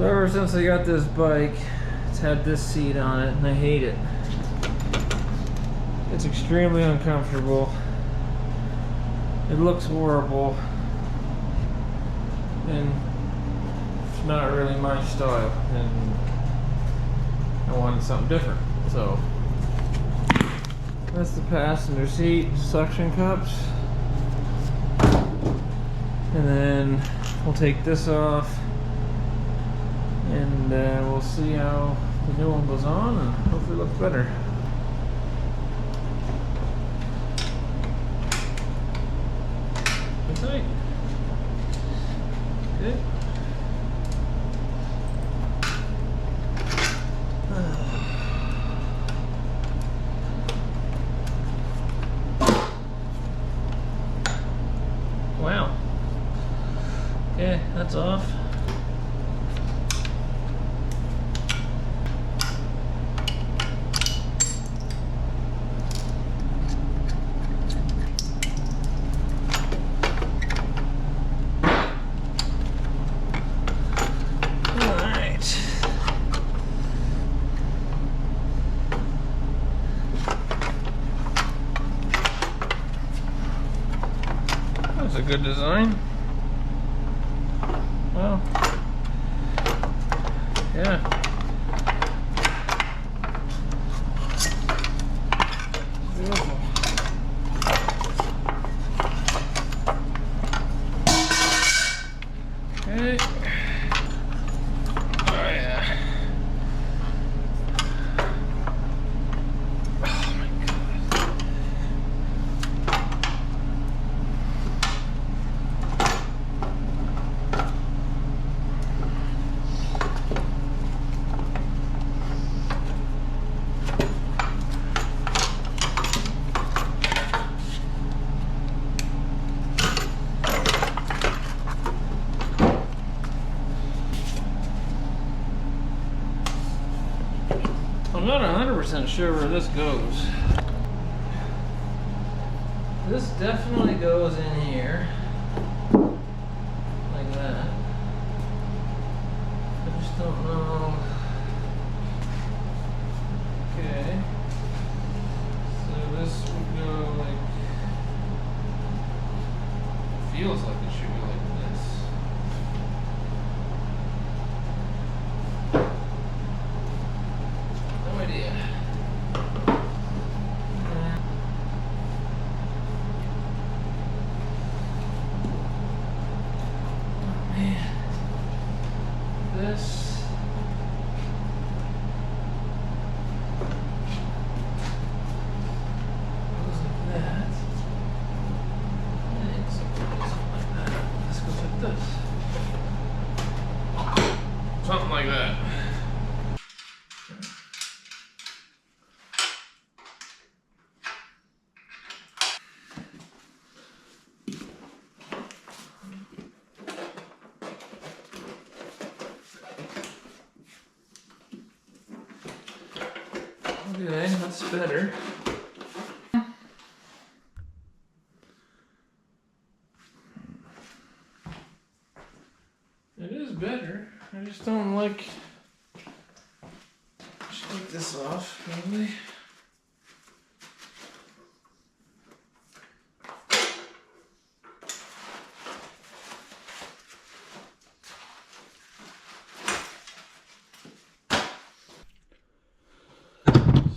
ever since I got this bike, it's had this seat on it, and I hate it. It's extremely uncomfortable. It looks horrible, and it's not really my style, and I wanted something different. So that's the passenger seat, suction cups, and then we'll take this off, and we'll see how the new one goes on, and hopefully it looks better. Tight. Good. Wow. Okay, that's off. That's a good design. Well, yeah. Beautiful. Okay. Oh yeah. Oh my God. I'm not 100% sure where this goes. This definitely goes in here, like that. I just don't know. Okay. So this would go like, feels like it should go like this. No idea. This goes like that. And something like that. This goes like this. Something like that. Okay, that's better. It is better. I just don't like. Just take this off, probably.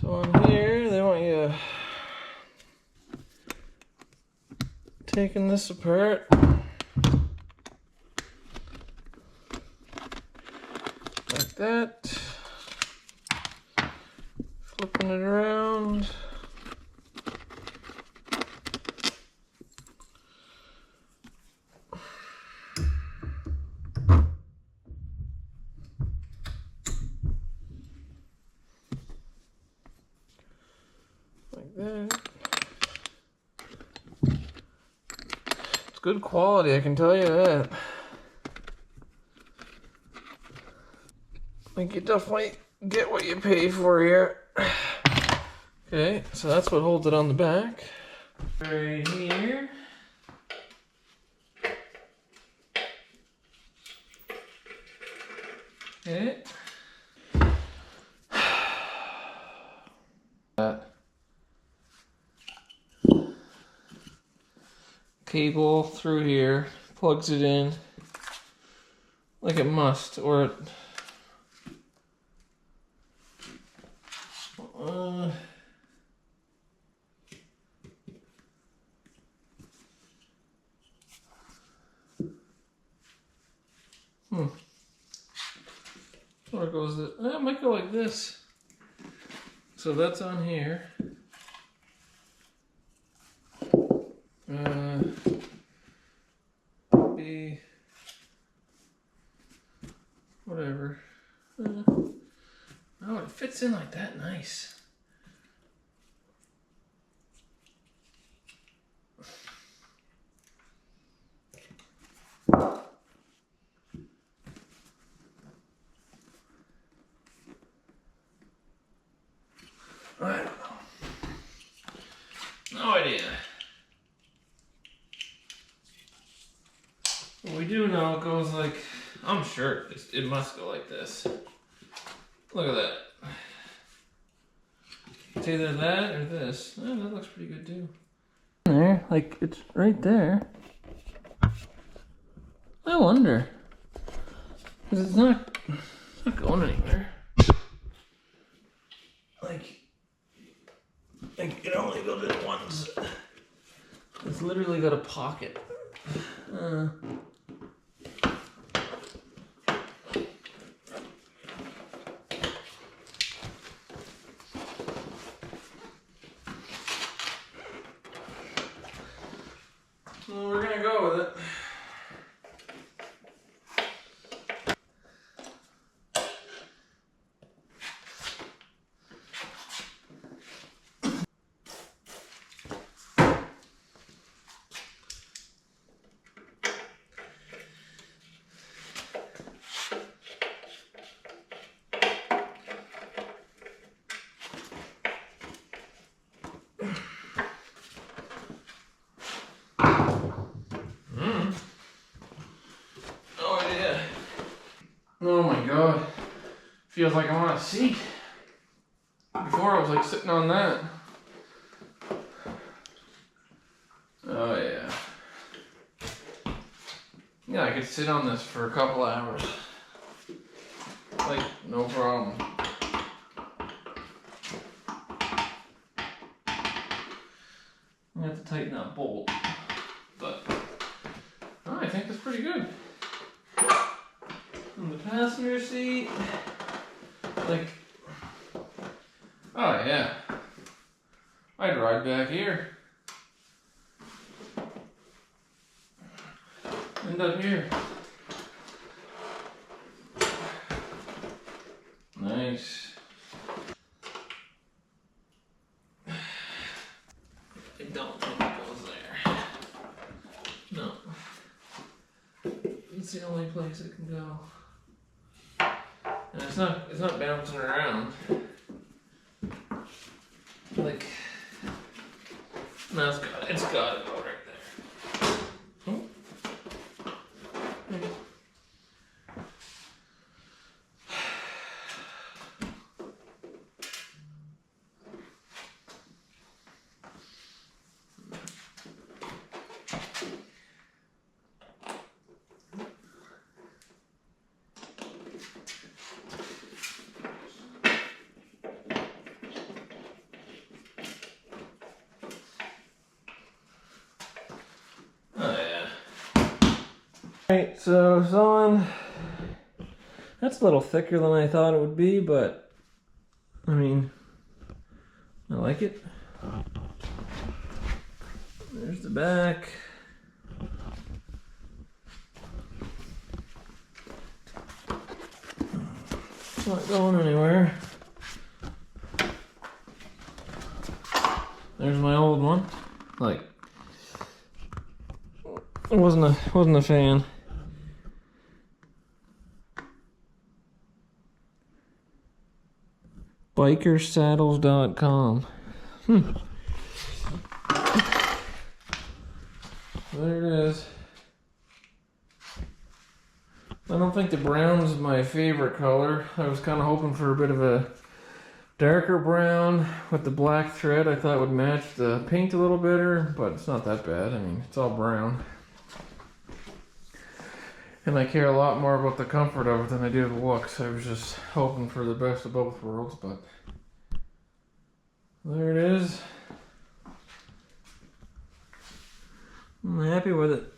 So on here, they want you taking this apart. Like that. Flipping it around. Like that. It's good quality, I can tell you that. Like, you definitely get what you pay for here. Okay, so that's what holds it on the back. Right here. Okay. That cable through here, plugs it in like it must, or it or it goes it might go like this. So that's on here. Be whatever. Oh, it fits in like that. Nice. I don't know. No idea. But we do know it goes like, I'm sure it must go like this. Look at that. It's either that or this. Oh, that looks pretty good too. There, like it's right there. I wonder. Because it's not going anywhere. Like it only goes in once. It's literally got a pocket. Well, we're gonna go with it. Oh my god. Feels like I'm on a seat. Before I was like sitting on that. Oh yeah. Yeah, I could sit on this for a couple hours. Like, no problem. I have to tighten that bolt. But I think that's pretty good. On the passenger seat, like, oh yeah, I'd ride back here, end up here. Nice. I don't think it goes there. No, it's the only place it can go. And it's not bouncing around. Like, no, it's gotta go right there. Oh. Alright, so Zon, that's a little thicker than I thought it would be, but I mean, I like it. There's the back. It's not going anywhere. There's my old one. Like, I wasn't a fan. Bikersaddles.com. There it is. I don't think the brown's my favorite color. I was kind of hoping for a bit of a darker brown with the black thread. I thought it would match the paint a little better, but it's not that bad. I mean, it's all brown. And I care a lot more about the comfort of it than I do the looks. I was just hoping for the best of both worlds, but there it is. I'm happy with it.